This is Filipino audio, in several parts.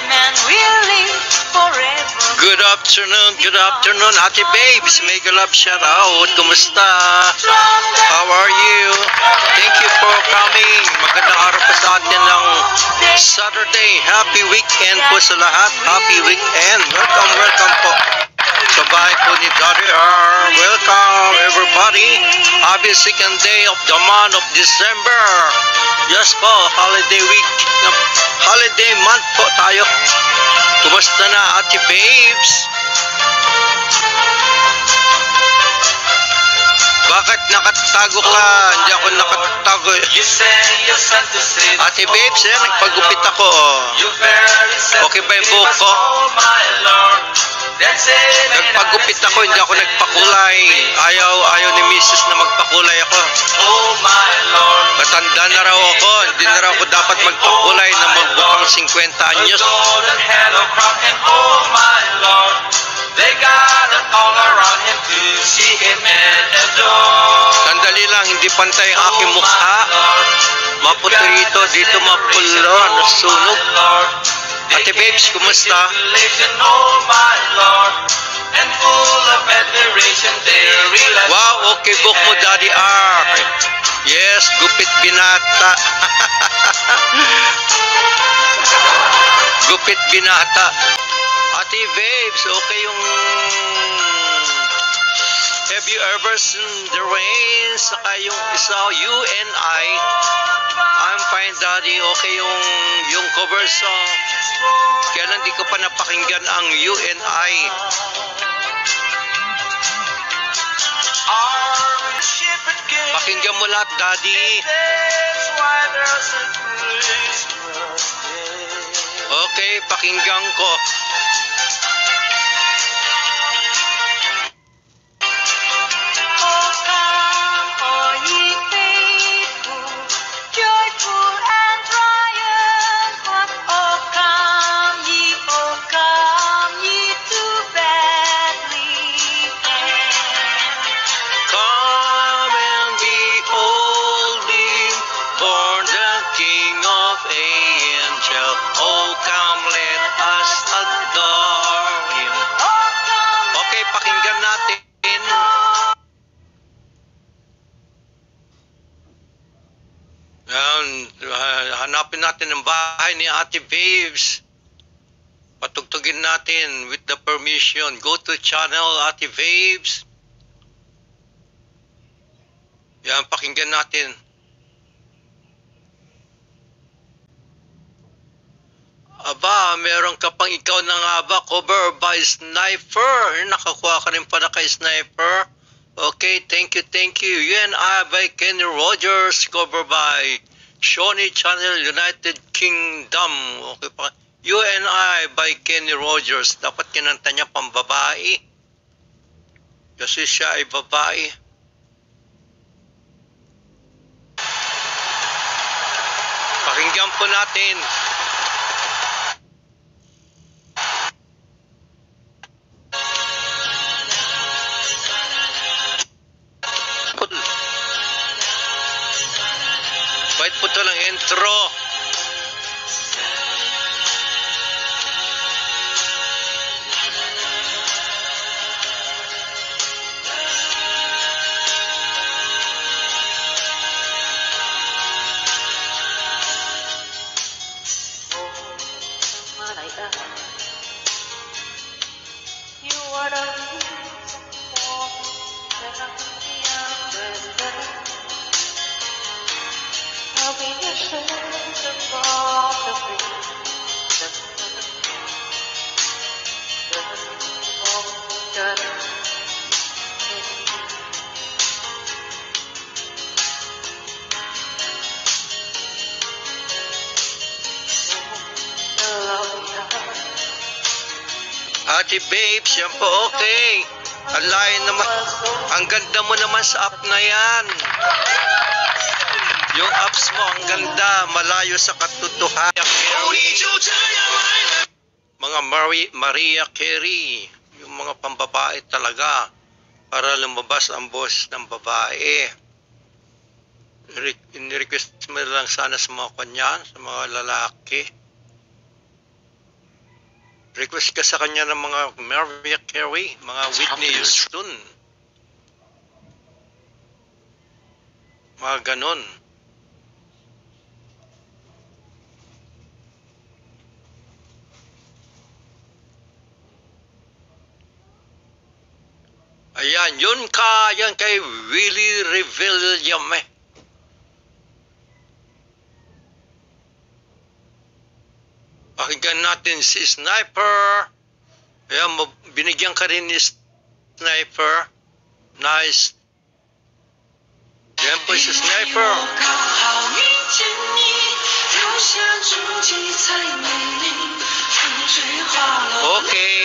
and we'll live forever. Good afternoon, Ate Babes. Mega love shout out. Kumusta? How are you? Thank you for coming. Magandang araw po sa atin ng Saturday. Happy weekend po sa lahat. Happy weekend. Welcome po. Sa bahay po ni Daddy R. Welcome everybody. Happy second day of the month of December. Yes po, holiday week. Holiday month po tayo. Kumusta na, Ate Babes? Bakit nakatago ka? Hindi ako nakatago eh. Ate Babes, nagpagupit ako oh. Okay ba yung buhok ko? Nagpagupit ako, hindi ako nagpakulay. Ayaw ni Mrs. na magpakulay ako. Matanda na raw ako, hindi na raw ako dapat magpakulay na magbukang 50 anyos. Sandali lang, hindi pantay ang aking mukha. Maputi rito, dito mapulo, nasunog. Ate Babes, kumusta? Wow, okay book mo, Daddy R. Yes, gupit binata. Gupit binata. Ate Babes, okay yung... Have you ever seen the rain? Saka yung isa, you and I'm fine, Daddy. Okay yung cover song. Kailan di ko pa napakinggan ang you and I. Pakinggan mo lahat, Daddy. Okay, pakinggan ko. Hanapin natin ang bahay ni Ate Babes. Patugtugin natin with the permission. Go to channel Ate Babes. Yan, pakinggan natin. Aba, meron ka pang ikaw na nga ba? Cover by Sniper. Nakakuha ka rin pala kay Sniper. Okay, thank you. You and I by Kenny Rogers. Cover by Shawnee Channel United Kingdom. Okay pa. You and I by Kenny Rogers. Dapat kinanta niya pang babae. Kasi siya ay babae. Pakinggan po natin. Bait po ito lang intro. You are the reason for that I'm I'll be the shelter from the rain. Ate Babes, yan po okay. Ang layo naman. Ang ganda mo naman sa app na yan. Yung apps mo, ang ganda. Malayo sa katotohanan. Mga Maria Carey. Yung mga pambabae talaga. Para lumabas ang boss ng babae. In-request mo lang sana sa mga kanyan, sa mga lalaki. Request ka sa kanya ng mga Mariah Carey, mga Whitney Houston. Mga ganon. Ayan, yun yan kay Willie Revillame. Pakinggan natin si Sniper. Ayan, binigyan ka rin ni Sniper. Nice. Yan po si Sniper. Okay.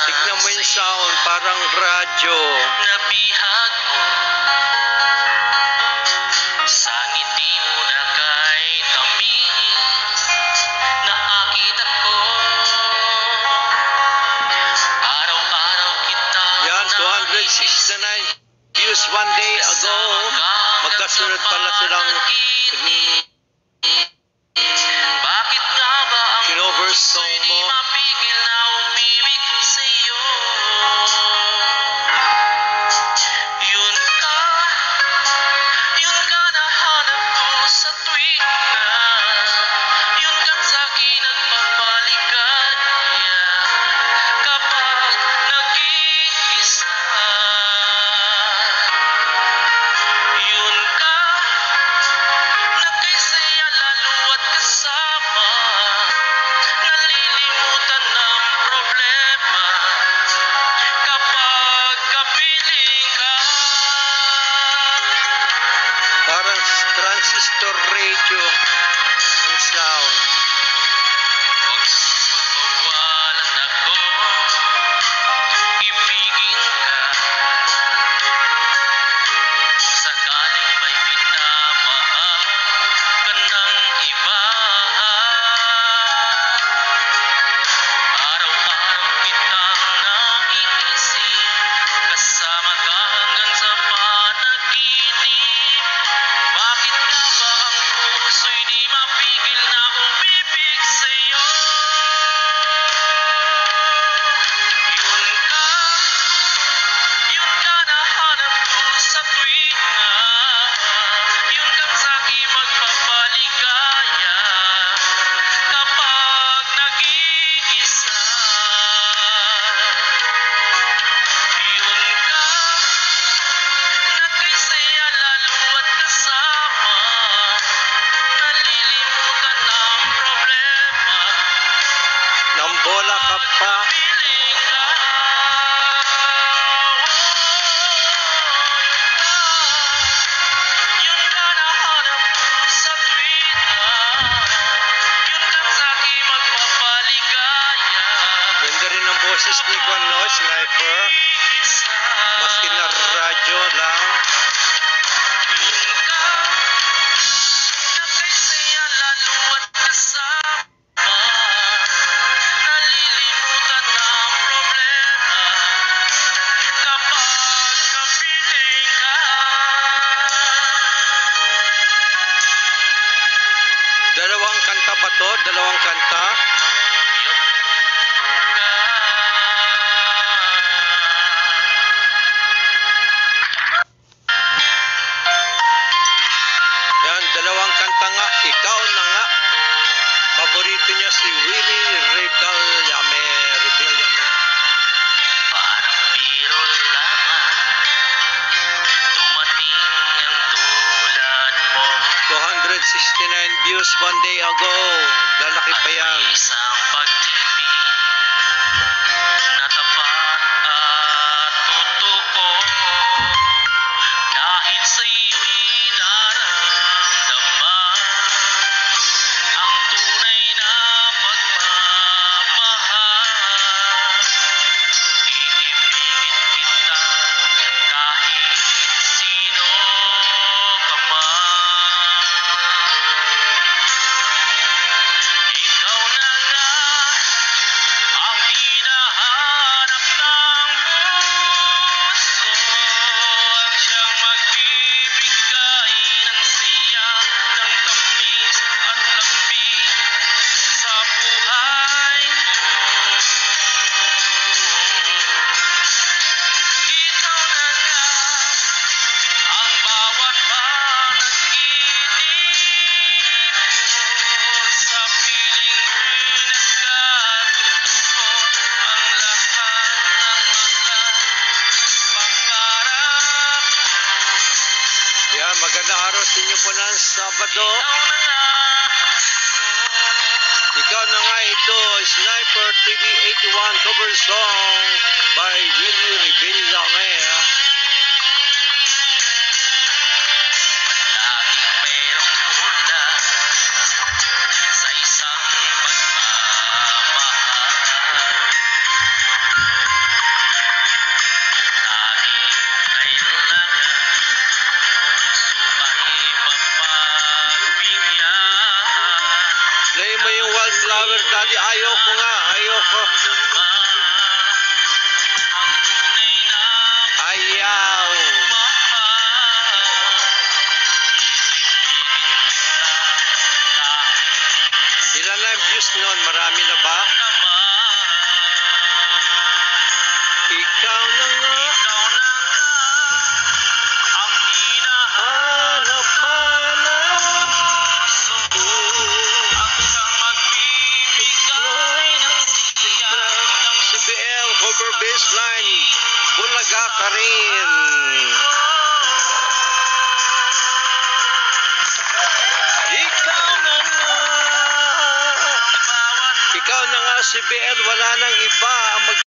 Tignan mo yung sound, parang radyo. Nabihag mo sa ngiti mo na kay tamis na akita ko. Araw-araw kita Yan, 269 views one day ago. Magkasunod pala silang bakit nga ba ang kinover puso'y song di mo. mapigil na umibig sa'yo? Yun ka nahanap ko sa tuwing na yun ka't sa'kin nagpapaligaya kapag nag-iisa. Yun ka na kay saya lalo at kasama, nalilimutan ng problema kapag kapiling ka. Parang transistor radio ang sound. Huwag magbawalan ako, ibigin ka. Kung sakaling may minamahal ka ng iba, araw-araw kitang naiisip, kasama ka hanggang sa panaginip. Bakit nga ba ang puso'y di mapigil na umibig sa'yo? Yun ka nahanap ko sa tuwing na yun ka't sa'kin magpapaligaya kapag nag-iisa. Yun ka na kay saya lalo at kasama, nalilimutan ng problema Nang bola ka pa. kapiling ka. Yun ka nahanap ko sa tuwing na yun ka't sa'kin magpapaligaya Ganda rin ang boses ni Juan, no? Sniper. isa. Maski na radyo lang. Yun ka na kay saya lalo at kasama, nalilimutan ng problema kapag kapiling ka. Dalawang kanta ba to? Dalawang kanta? Yan, dalawang kanta nga. Ikaw na nga. Paborito niya si Willie Revillame. Parang biro lamang dumating ang tulad mo. 269 views one day ago. Lalaki pa yan. Isang pag-ibig na tapat at totoo, dahil sa iyo'y nararamdaman ang tunay na pagmamahal. Iibigin kita kahit sino ka man. Ikaw na nga Ayan, magandang araw sa inyo po ng Sabado. Ikaw na nga ito, Sniper TV 81 cover song by Willie Revillame. Laging mayroong puna sa isang pagmamahal. Tanging kailangan puso ay mapagbigyan. Play mo yung Wildflower, Daddy. Ayoko nga, ayoko. Ang tunay na Ayaw. mahal. Ilan na yung views nun? Marami na ba? Ikaw na nga. Ikaw na nga ang Hanap-hanap. puso ko. Ang siyang magbibigay ng siya ng Si BL, cover baseline. Bulaga ka rin. Ikaw na nga. bawat Ikaw na nga si BL, wala nang iba ang